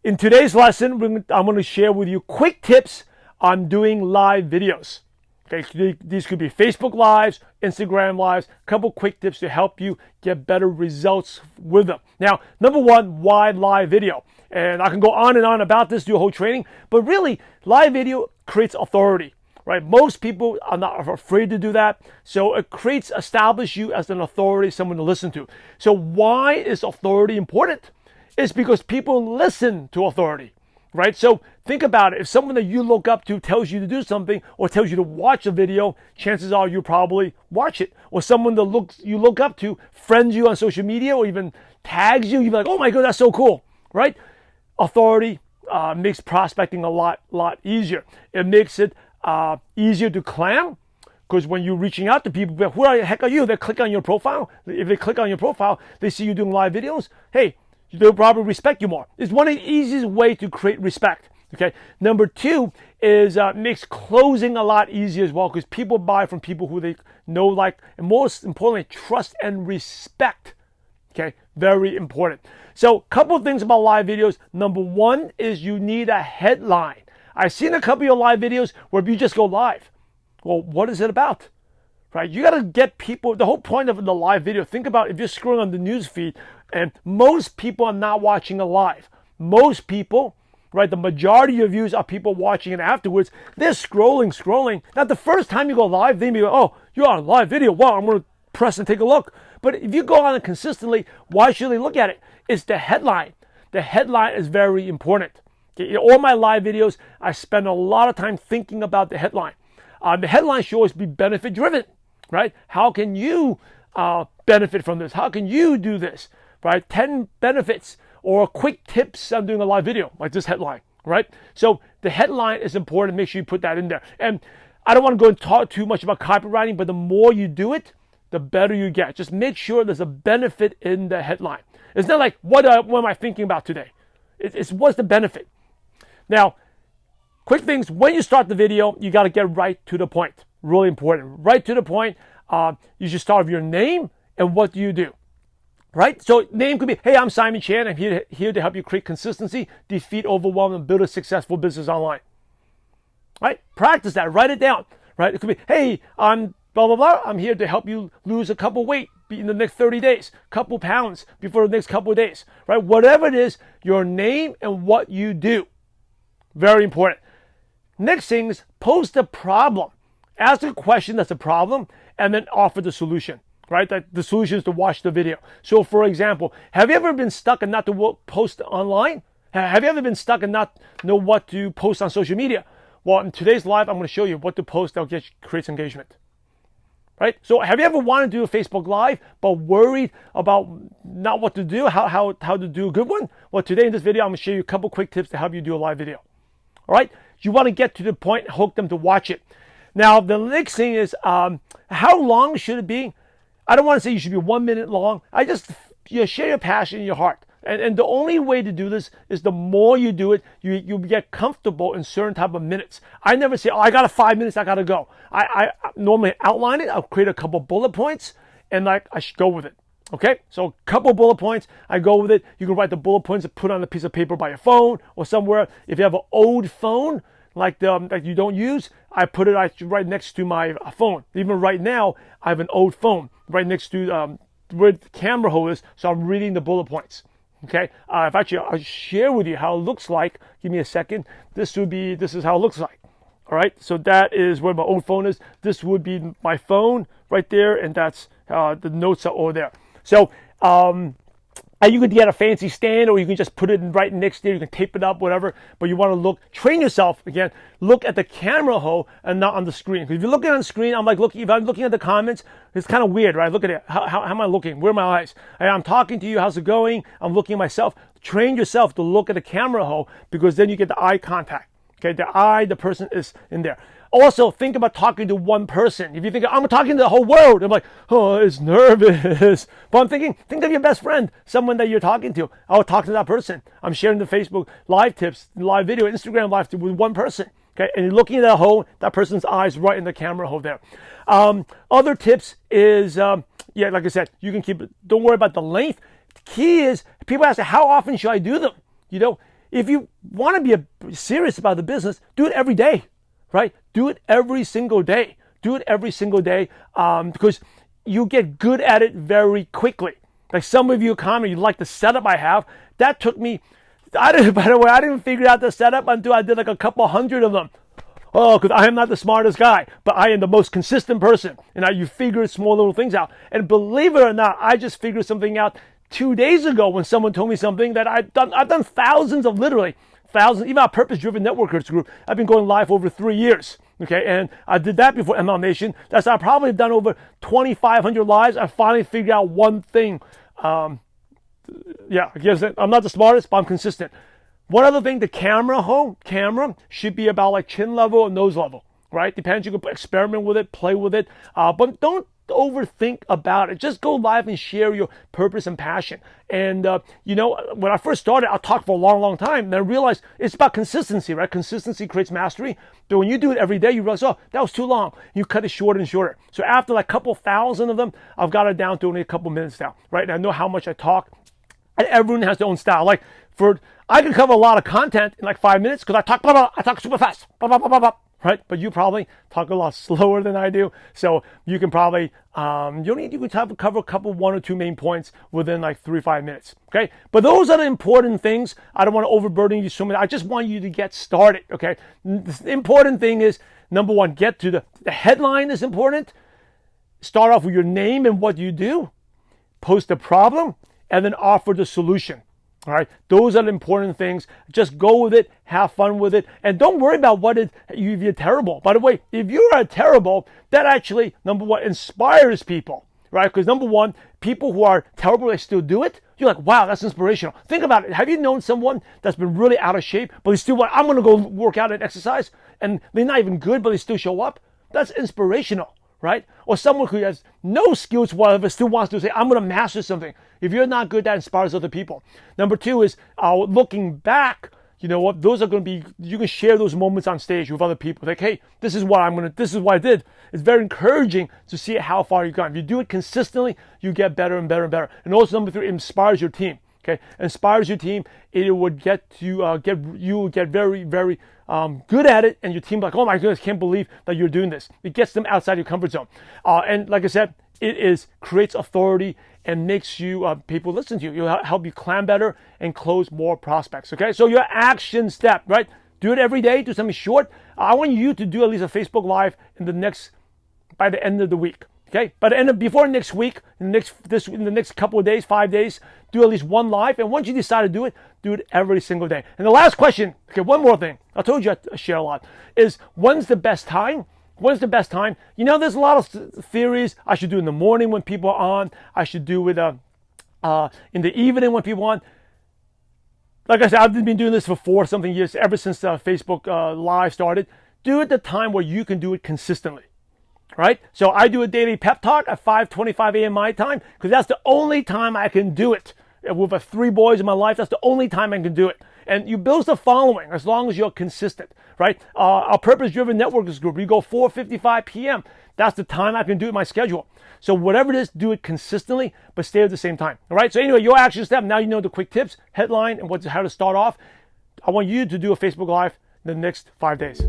In today's lesson, I'm going to share with you quick tips on doing live videos. Okay, these could be Facebook Lives, Instagram Lives, a couple quick tips to help you get better results with them. Now, number one, why live video? And I can go on and on about this, do a whole training, but really, live video creates authority, right? Most people are not afraid to do that, so it establishes you as an authority, someone to listen to. So why is authority important? It's because people listen to authority. Right? So think about it. If someone that you look up to tells you to do something or tells you to watch a video, chances are you probably watch it. Or someone that you look up to friends you on social media or even tags you, you're like, oh my God, that's so cool. Right? Authority makes prospecting a lot easier. It makes it easier to clam, because when you're reaching out to people, who the heck are you? They click on your profile. If they click on your profile, they see you doing live videos. Hey, they'll probably respect you more. It's one of the easiest ways to create respect. Okay. Number two is makes closing a lot easier as well, because people buy from people who they know, like, and most importantly, trust and respect. Okay. Very important. So, a couple of things about live videos. Number one is you need a headline. I've seen a couple of your live videos where you just go live. Well, what is it about? Right? You got to get people, the whole point of the live video, think about if you're scrolling on the news feed, and most people are not watching it live. Most people, right, the majority of views are people watching it afterwards. They're scrolling. Now, the first time you go live, they may go, oh, you're on a live video. Wow, I'm going to press and take a look. But if you go on it consistently, why should they look at it? It's the headline. The headline is very important. Okay? All my live videos, I spend a lot of time thinking about the headline. The headline should always be benefit driven. Right? How can you benefit from this? How can you do this? Right? 10 benefits or quick tips on doing a live video, like this headline, right? So the headline is important. Make sure you put that in there. And I don't want to go and talk too much about copywriting, but the more you do it, the better you get. Just make sure there's a benefit in the headline. It's not like, what am I thinking about today? It's what's the benefit? Now, quick things, when you start the video, you got to get right to the point. Really important. Right to the point. You should start with your name and what do you do. Right? So name could be, hey, I'm Simon Chan. I'm here to help you create consistency, defeat overwhelm, and build a successful business online. Right? Practice that. Write it down. Right? It could be, hey, I'm blah, blah, blah. I'm here to help you lose a couple weight in the next 30 days, couple pounds before the next couple of days. Right? Whatever it is, your name and what you do. Very important. Next thing is post a problem. Ask a question that's a problem and then offer the solution. Right? That the solution is to watch the video. So, for example, have you ever been stuck and not to post online? Have you ever been stuck and not know what to post on social media? Well, in today's live, I'm going to show you what to post that creates engagement. Right? So, have you ever wanted to do a Facebook Live but worried about not what to do, how to do a good one? Well, today in this video, I'm going to show you a couple quick tips to help you do a live video. All right? You want to get to the point and hook them to watch it. Now, the next thing is, how long should it be? I don't want to say you should be 1 minute long. I just share your passion in your heart. And the only way to do this is the more you do it, you get comfortable in certain type of minutes. I never say, oh, I got 5 minutes, I got to go. I normally outline it. I'll create a couple bullet points and I should go with it. Okay? So a couple bullet points, I go with it. You can write the bullet points and put on a piece of paper by your phone or somewhere. If you have an old phone, like you don't use, I put it right next to my phone. Even right now, I have an old phone right next to where the camera hole is, so I'm reading the bullet points. Okay, I'll share with you how it looks like. Give me a second. This is how it looks like. All right, so that is where my old phone is. This would be my phone right there, and that's the notes are all there. So and you could get a fancy stand, or you can just put it right next there. You can tape it up, whatever. But you want to train yourself again. Look at the camera hole and not on the screen. Because if you're looking on the screen, if I'm looking at the comments, it's kind of weird, right? Look at it. How am I looking? Where are my eyes? I'm talking to you. How's it going? I'm looking at myself. Train yourself to look at the camera hole, because then you get the eye contact. Okay, the person is in there. Also, think about talking to one person. If you think, I'm talking to the whole world, I'm like, oh, it's nervous. But I'm thinking, think of your best friend, someone that you're talking to. I'll talk to that person. I'm sharing the Facebook live tips, live video, Instagram live tip with one person. Okay, and you're looking at that hole, that person's eyes right in the camera hole there. Other tips is, like I said, you can keep it. Don't worry about the length. The key is, people ask, how often should I do them? if you want to be serious about the business, do it every day, right? Do it every single day. Do it every single day because you get good at it very quickly. Like some of you comment, you like the setup I have. That took me, by the way, I didn't figure out the setup until I did like a couple hundred of them. Oh, because I am not the smartest guy, but I am the most consistent person. And you figure small little things out. And believe it or not, I just figured something out 2 days ago when someone told me something that I've done thousands of, literally thousands, even our Purpose-Driven Networkers group. I've been going live over 3 years. Okay, and I did that before ML Nation. I probably have done over 2,500 lives. I finally figured out one thing. I guess I'm not the smartest, but I'm consistent. One other thing, the camera should be about like chin level and nose level, right? Depends. You can experiment with it, play with it, but don't overthink about it. Just go live and share your purpose and passion. And when I first started, I talked for a long time, and I realized it's about consistency, right? Consistency creates mastery. But when you do it every day, you realize, oh, that was too long. You cut it shorter and shorter. So after like a couple thousand of them, I've got it down to only a couple minutes now, right? And I know how much I talk, and everyone has their own style. Like I can cover a lot of content in like 5 minutes because I talk super fast, right? But you probably talk a lot slower than I do. So you can probably, you can cover a couple, 1 or 2 main points within like 3-5 minutes. Okay. But those are the important things. I don't want to overburden you so much. I just want you to get started. Okay. The important thing is, number one, get to the headline is important. Start off with your name and what you do, post the problem, and then offer the solution. All right, those are the important things. Just go with it, have fun with it, and don't worry about if you're terrible. By the way, if you are terrible, that actually, number one, inspires people, right? Because number one, people who are terrible, they still do it. You're like, wow, that's inspirational. Think about it. Have you known someone that's been really out of shape, but they still want, I'm going to go work out and exercise, and they're not even good, but they still show up? That's inspirational, right? Or someone who has no skills whatever still wants to say, I'm going to master something. If you're not good, that inspires other people. Number two is looking back. You know what? Those are going to be, you can share those moments on stage with other people. Like, hey, this is what I did. It's very encouraging to see how far you've gone. If you do it consistently, you get better and better and better. And also number three, it inspires your team. Okay, inspires your team. It would you would get very, very good at it, and your team like, oh my goodness, can't believe that you're doing this. It gets them outside your comfort zone, and like I said, creates authority and makes you people listen to you. It'll help you climb better and close more prospects. Okay, so your action step, right? Do it every day. Do something short. I want you to do at least a Facebook Live by the end of the week. Okay, before next week, in the next couple of days, 5 days, do at least one live. And once you decide to do it every single day. And the last question, okay, one more thing. I told you I share a lot. Is when's the best time? When's the best time? You know, there's a lot of theories. I should do in the morning when people are on. I should do it in the evening when people are on. Like I said, I've been doing this for 4-something years, ever since Facebook Live started. Do it the time where you can do it consistently. Right? So I do a daily pep talk at 5:25 a.m. my time because that's the only time I can do it. With 3 boys in my life, that's the only time I can do it. And you build the following as long as you're consistent, right? Our Purpose-Driven Networkers group, we go 4:55 p.m. That's the time I can do it in my schedule. So whatever it is, do it consistently, but stay at the same time. All right? So anyway, your action step, now you know the quick tips, headline, and how to start off. I want you to do a Facebook Live in the next 5 days.